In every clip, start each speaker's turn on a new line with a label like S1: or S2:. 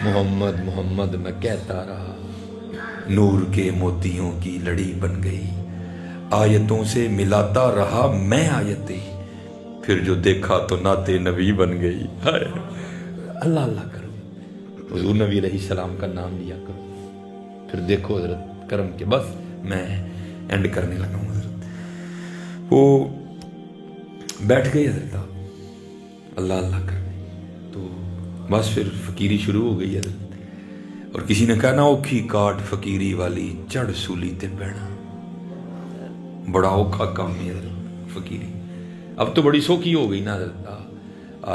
S1: محمد محمد میں کہتا رہا، نور کے موتیوں کی لڑی بن گئی، آیتوں سے ملاتا رہا میں آیتیں، پھر جو دیکھا تو نعت نبی بن گئی۔ اللہ اللہ کرو، حضور نبی علیہ السلام کا نام لیا کرو، پھر دیکھو حضرت کرم کے۔ بس میں اینڈ کرنے لگا ہوں حضرت۔ وہ بیٹھ گئی حضرت آپ اللہ اللہ کرنے، تو بس پھر فقیری شروع ہو گئی حضرت۔ اور کسی نے کہا نا اوکھی کاٹ فقیری والی چڑھ سولی تے بہنا، بڑا اوکھا کام ہے حضرت فقیری۔ اب تو بڑی سوکھی ہو گئی نا حضرت،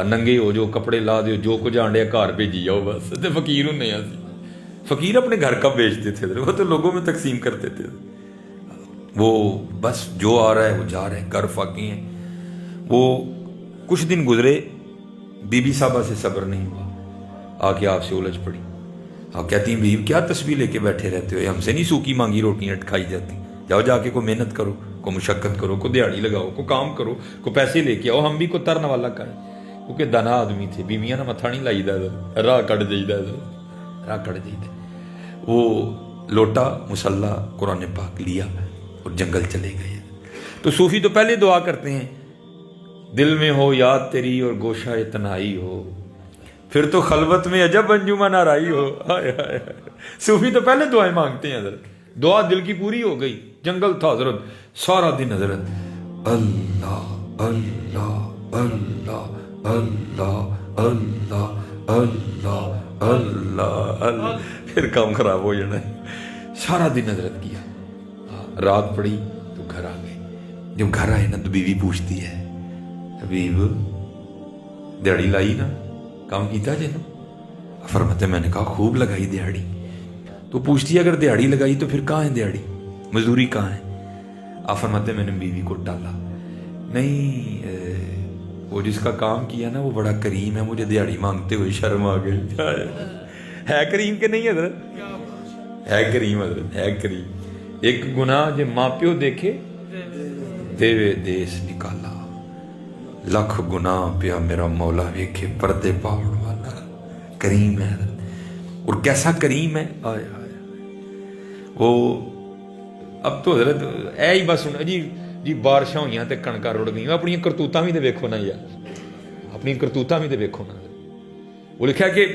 S1: ننگے ہو جو کپڑے لا دیو، جو کچھ آنڈے گھر بھیجی جاؤ، بس تے فقیر ہونے سی۔ فقیر اپنے گھر کا بیچتے تھے حضرت، وہ تو لوگوں میں تقسیم کرتے تھے۔ وہ بس جو آ رہا ہے وہ جا رہا ہے، گھر فاقی ہیں۔ وہ کچھ دن گزرے، بی بی صاحبہ سے صبر نہیں ہوا، آ کے آپ سے الجھ پڑی۔ آپ کہتی ہیں بیوی کیا تسبیح لے کے بیٹھے رہتے ہو، ہم سے نہیں سوکھی مانگی روٹیاں کھائی جاتی، جاؤ جا کے کوئی محنت کرو، کوئی مشقت کرو، کوئی دیہڑی لگاؤ، کوئی کام کرو، کوئی پیسے لے کے آؤ، ہم بھی کوئی ترن والا کریں۔ کیونکہ دانا آدمی تھے، بیویاں نہ متھا نہیں لائی دا، راہ کٹ جائیدا، راہ کٹ جائیدا۔ وہ لوٹا مسلح قرآن پاک لیا اور جنگل چلے گئے۔ تو صوفی تو پہلے دعا کرتے ہیں، دل میں ہو یاد تیری اور گوشہ تنہائی ہو، پھر تو خلوت میں عجب انجمن آرائی ہو۔ صوفی تو پہلے دعائیں مانگتے ہیں حضرت۔ دعا دل کی پوری ہو گئی، جنگل تھا حضرت، سارا دن حضرت اللہ اللہ اللہ اللہ اللہ اللہ اللہ اللہ، پھر کام خراب ہو جانا ہے۔ سارا دن حضرت کیا، رات پڑی تو گھر آ گئے۔ جب گھر آئے نا تو بیوی پوچھتی ہے، حبیب دیہڑی لائی نا، کام کیتا جے نا؟ فرماتے میں نے کہا خوب لگائی دیہڑی۔ تو پوچھتی ہے اگر دیہڑی لگائی تو پھر کہاں ہے دیہڑی، مزدوری کہاں ہے؟ آپ فرماتے میں نے بیوی کو ٹالا، نہیں وہ جس کا کام کیا نا وہ بڑا کریم ہے، مجھے دیہڑی مانگتے ہوئے شرم آ گئی۔ ہے کریم کہ نہیں حضرت؟ ہے کریم حضرت، ہے کریم۔ ایک گناہ جو ماں پیو دیکھے دیوے دیس نکالا، لکھ گناہ پیا میرا مولا ویکھے پردے پاؤن والا۔ کریم ہے حضرت، اور کیسا کریم ہے، آئے آئے۔ وہ اب تو حضرت اے ہی بس جی بارشاں ہوئیاں تے کنکاں رڑ گئیں، اپنی کرتوتاں بھی تے ویکھو نا یار، اپنی کرتوتاں بھی تے ویکھو نا۔ وہ لکھا کہ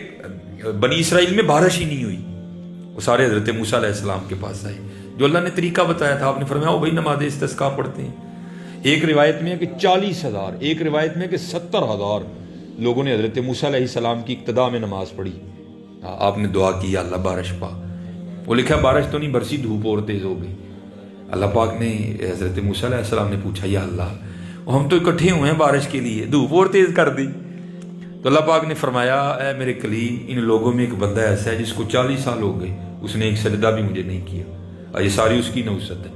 S1: بنی اسرائیل میں بارش ہی نہیں ہوئی، وہ سارے حضرت موسیٰ علیہ السلام کے پاس آئے، جو اللہ نے طریقہ بتایا تھا، آپ نے فرمایا وہ بھائی نماز استسقاء پڑھتے ہیں۔ ایک روایت میں ہے کہ 40,000، ایک روایت میں ہے کہ 70,000 لوگوں نے حضرت موسیٰ علیہ السلام کی اقتداء میں نماز پڑھی۔ آپ نے دعا کی اللہ بارش پا، وہ لکھا بارش تو نہیں برسی، دھوپ اور تیز ہو گئی۔ اللہ پاک نے حضرت موسیٰ علیہ السلام نے پوچھا یا اللہ ہم تو اکٹھے ہوئے ہیں بارش کے لیے، دھوپ اور تیز کر دی۔ تو اللہ پاک نے فرمایا اے میرے کلیم، ان لوگوں میں ایک بندہ ایسا ہے جس کو 40 سال ہو گئے، اس نے ایک سجدہ بھی مجھے نہیں کیا، یہ ساری اس کی نوست ہے،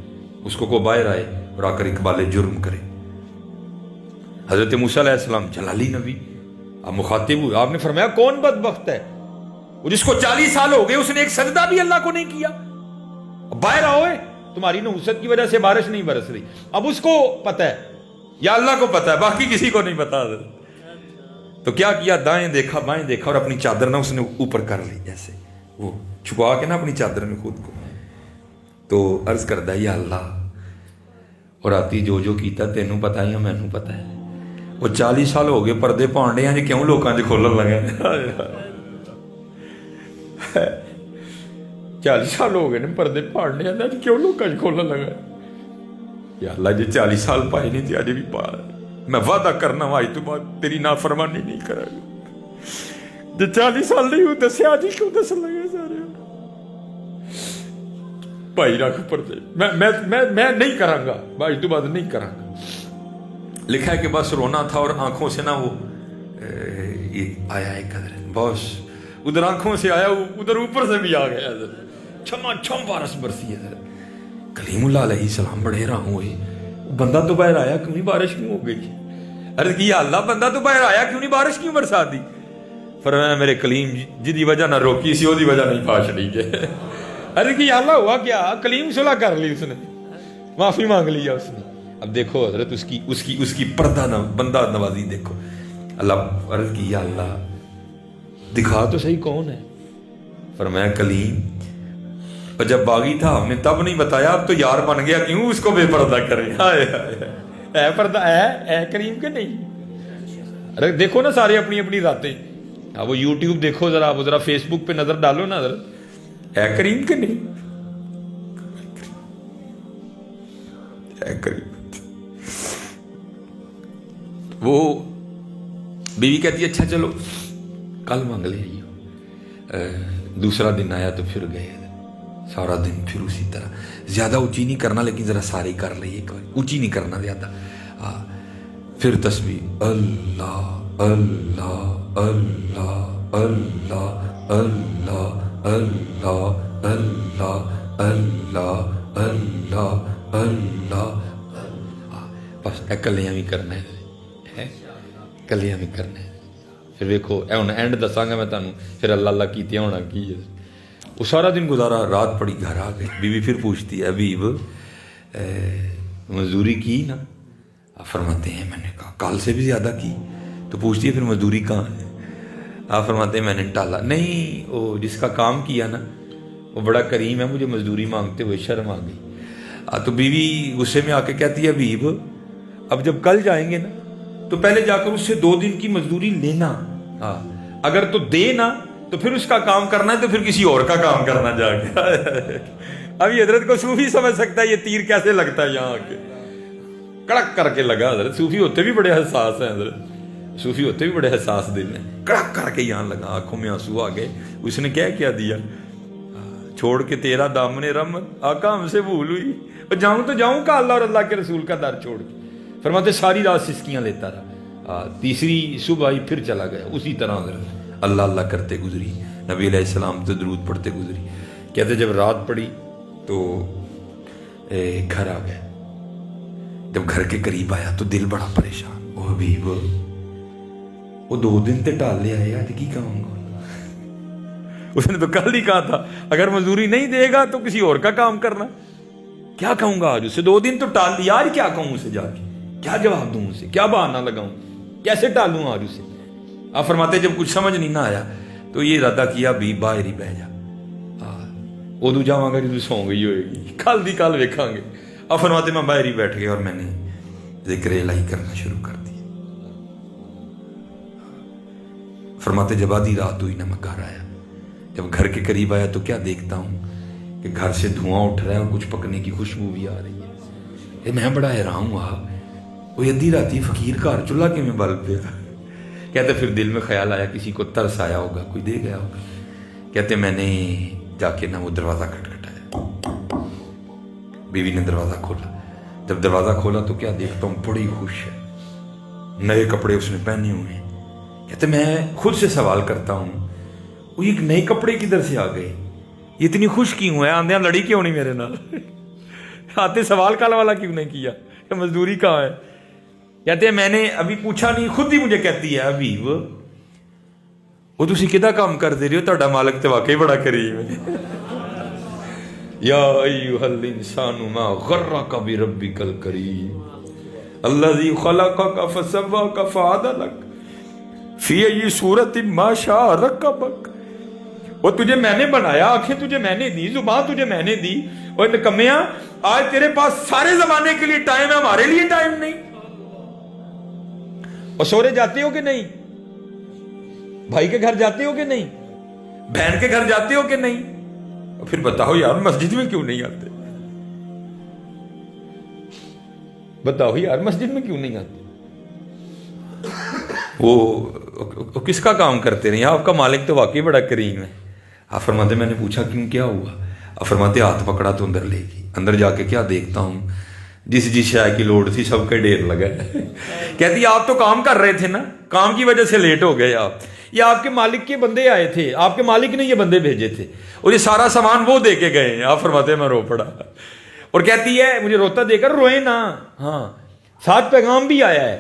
S1: اس کو باہر آئے اور آ کر اقبال جرم کرے۔ حضرت موسیٰ علیہ السلام جلالی نبی، آپ مخاطب ہوئے، آپ نے فرمایا کون بدبخت ہے وہ جس کو 40 سال ہو گئے اس نے ایک سجدہ بھی اللہ کو نہیں کیا، باہر آؤ، تمہاری نحوست کی وجہ سے بارش نہیں برس رہی۔ اب اس کو پتہ ہے یا اللہ کو پتہ ہے، باقی کسی کو نہیں پتا۔ تو کیا کیا، دائیں دیکھا بائیں دیکھا اور اپنی چادر نہ اس نے اوپر کر لی، جیسے وہ چھپا کے نا اپنی چادر میں خود کو، تو عرض کردہ یا اللہ اور آتی جو جو کیتا تینوں پتا یا مینوں پتا ہے، وہ 40 سال ہو گئے پردے پانڈے ہیں جی کیوں لوکاں دے کھولن لگے، 40 سال ہو گئے نے پردے پانڈے ہیں جی کیوں لوکاں دے کھولن لگا۔ یا اللہ جی 40 سال پائے نہیں تھے اجے بھی پا، میں وعدہ کرنا وا تو بعد تیری نافرمانی نہیں کرا گا، جی 40 سال نہیں ہوتے سے آج ہی کیوں دس لگے سارے بھائی رکھ پردے، میں نہیں کراں گا بھائی تو بعد نہیں کراں گا۔ لکھا ہے کہ بس رونا تھا اور آنکھوں سے نا وہ آیا ایک قدر، بس ادھر آنکھوں سے آیا ادھر اوپر سے بھی آ گیا، چھما چھم بارش برسی ہے۔ کلیم اللہ علیہ السلام بڑے حیران ہوئے، بندہ تو باہر آیا کیوں نہیں، بارش کیوں ہو گئی؟ عرض کی یا اللہ بندہ تو باہر آیا کیوں نہیں، بارش کیوں برسا دی؟ فرمایا میرے کلیم جدی وجہ نہ روکی سی وہی وجہ نہیں پاش لی جائے۔ عرض کی یا اللہ ہوا کیا؟ کلیم صلح کر لی، اس نے معافی مانگ لیا اس نے۔ اب دیکھو حضرت اس کی پردہ نہ بندہ نوازی دیکھو۔ اللہ عرض کی یا اللہ دکھا تو صحیح کون ہے، فرمایا کلیم، اور جب باغی تھا ہم نے تب نہیں بتایا، اب تو یار بن گیا کیوں اس کو بے پردہ کرے؟ ہے پردہ ہے کریم کے نہیں؟ ارے دیکھو نا سارے اپنی اپنی ذاتیں، وہ یوٹیوب دیکھو ذرا فیس بک پہ نظر ڈالو نا ذرا، ہے کریم کے نہیں؟ ہے کریم۔ وہ بیوی کہتی ہے اچھا چلو کل مانگ لے آئیو۔ دوسرا دن آیا تو پھر گئے، سارا دن پھر اسی طرح، زیادہ اونچی نہیں کرنا لیکن ذرا ساری کر لئیے، ایک بار اونچی نہیں کرنا زیادہ۔ پھر تسبیح اللہ اللہ اللہ اللہ اللہ اللہ اللہ اللہ اللہ اللہ، بس کلیاں بھی کرنا ہے، کلیاں بھی کرنا ہے۔ پھر دیکھو اے ہن اینڈ دساں گا میں تانوں، پھر اللہ اللہ کیتیاں ہونا کی ہے۔ وہ سارا دن گزارا، رات پڑی گھر آ گئے، بیوی پھر پوچھتی ہے حبیب مزدوری کی نا؟ آپ فرماتے ہیں میں نے کہا کل سے بھی زیادہ کی۔ تو پوچھتی ہے پھر مزدوری کہاں ہے؟ آپ فرماتے ہیں میں نے ٹالا، نہیں وہ جس کا کام کیا نا وہ بڑا کریم ہے، مجھے مزدوری مانگتے ہوئے شرم آ گئی۔ تو بیوی غصے میں آ کے کہتی ہے حبیب اب جب کل جائیں گے نا تو پہلے جا کر اس سے 2 دن کی مزدوری لینا، اگر تو دے نا تو پھر اس کا کام کرنا ہے، تو پھر کسی اور کا کام کرنا جا کے۔ اب یہ حضرت کو صوفی سمجھ سکتا ہے یہ تیر کیسے لگتا ہے یہاں کے، کڑک کر کے لگا۔ حضرت صوفی ہوتے بھی بڑے حساس ہیں، حضرت صوفی ہوتے بھی بڑے حساس دل ہیں، کڑک کر کے یہاں لگا، آنکھوں میں آنسو آ گئے۔ اس نے کیا دیا؟ چھوڑ کے تیرا دامن رحمت آقا ہم سے بھول ہوئی، اور جاؤں تو جاؤں کا اللہ اور اللہ کے رسول کا در چھوڑ کے؟ فرماتے ساری رات سسکیاں لیتا رہا، تیسری صبح ہی پھر چلا گیا اسی طرح، حضرت اللہ اللہ کرتے گزری، نبی علیہ السلام تو درود پڑھتے گزری۔ کہتے جب رات پڑی تو گھر آ گئے، جب گھر کے قریب آیا تو دل بڑا پریشان، وہ حبیب وہ 2 دن تے ٹال لے آئے، آج کی کہوں گا؟ اس نے تو کل ہی کہا تھا اگر مزدوری نہیں دے گا تو کسی اور کا کام کرنا، کیا کہوں گا آج اسے؟ 2 دن تو ٹال دیا، آج کیا کہوں اسے؟ جا کے کیا جواب دوں اسے؟ کیا بہانہ لگاؤں؟ کیسے ٹالوں آج اسے؟ آپ فرماتے جب کچھ سمجھ نہیں نہ آیا تو یہ ارادہ کیا بھی باہر ہی بہ جا، ادو جاواں گا جدو سو گئی ہوئے گی، کل دی کل ویکھاں گے۔ آپ فرماتے میں باہر ہی بیٹھ گیا اور میں نے ذکر الہی کرنا شروع کر دیا۔ فرماتے جب آدھی رات ہوئی نا میں گھر آیا، جب گھر کے قریب آیا تو کیا دیکھتا ہوں کہ گھر سے دھواں اٹھ رہا ہے اور کچھ پکنے کی خوشبو بھی آ رہی ہے۔ میں بڑا حیران ہوا، وہ ادھی راتی فقیر گھر چولہا کے میں بل پیا۔ کہتے پھر دل میں خیال آیا کسی کو ترس آیا ہوگا، کوئی دے گیا ہوگا۔ کہتے میں نے جا کے نا وہ دروازہ کھٹکھٹایا، بیوی نے دروازہ کھولا، جب دروازہ کھولا تو کیا دیکھتا ہوں بڑی خوش ہے، نئے کپڑے اس نے پہنے ہوئے ہیں۔ کہتے میں خود سے سوال کرتا ہوں وہ ایک نئے کپڑے کدھر سے آ گئے، یہ اتنی خوش کیوں ہے؟ آندیاں لڑی کیوں نہیں میرے نال؟ آتے سوال کال والا کیوں نہیں کیا کہ مزدوری کہاں ہے؟ کہتے ہیں میں نے ابھی پوچھا نہیں، خود ہی مجھے کہتی ہے حبیب وہ تسی کدا کام کر دے رہے ہو، تہاڈا مالک تے واقعی بڑا کریم ہے۔ یا ایھا الانسان ما غرک بربک الکریم الذی خلقک فسواک فعدلک فی ای صورت ما شاء رکبک۔ وہ تجھے میں نے بنایا، آنکھیں تجھے میں نے دی، زبان تجھے میں نے دی، اور نکمیاں آج تیرے پاس سارے زمانے کے لیے ٹائم ہے، ہمارے لیے ٹائم نہیں۔ اور سورے جاتے ہو کہ نہیں؟ بھائی کے گھر جاتے ہو کہ نہیں؟ بہن کے گھر جاتے ہو کہ نہیں؟ اور پھر بتاؤ یار مسجد میں کیوں نہیں آتے؟ بتاؤ یار مسجد میں کیوں نہیں آتے؟ وہ کس کا کام کرتے رہے؟ آپ کا مالک تو واقعی بڑا کریم ہے۔ آپ فرماتے میں نے پوچھا کیوں، کیا ہوا؟ آپ فرماتے ہاتھ پکڑا تو اندر لے گئی، اندر جا کے کیا دیکھتا ہوں جس شے کی لوڑ تھی سب کا ڈھیر لگا ہے۔ کہتی آپ تو کام کر رہے تھے نا، کام کی وجہ سے لیٹ ہو گئے آپ، یہ آپ کے مالک کے بندے آئے تھے، آپ کے مالک نے یہ بندے بھیجے تھے اور یہ سارا سامان وہ دے کے گئے ہیں۔ آپ فرماتے ہیں میں رو پڑا، اور کہتی ہے مجھے روتا دے کر روئے نا، ہاں ساتھ پیغام بھی آیا ہے۔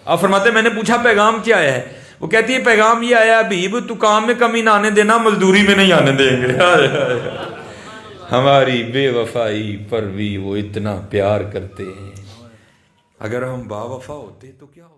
S1: آپ فرماتے میں نے پوچھا پیغام کیا آیا ہے؟ وہ کہتی ہے پیغام یہ آیا حبیب تو کام میں کمی نہ آنے دینا، مزدوری میں نہیں آنے دیں گے۔ ہماری بے وفائی پر بھی وہ اتنا پیار کرتے ہیں، اگر ہم با وفا ہوتے تو کیا ہوتا؟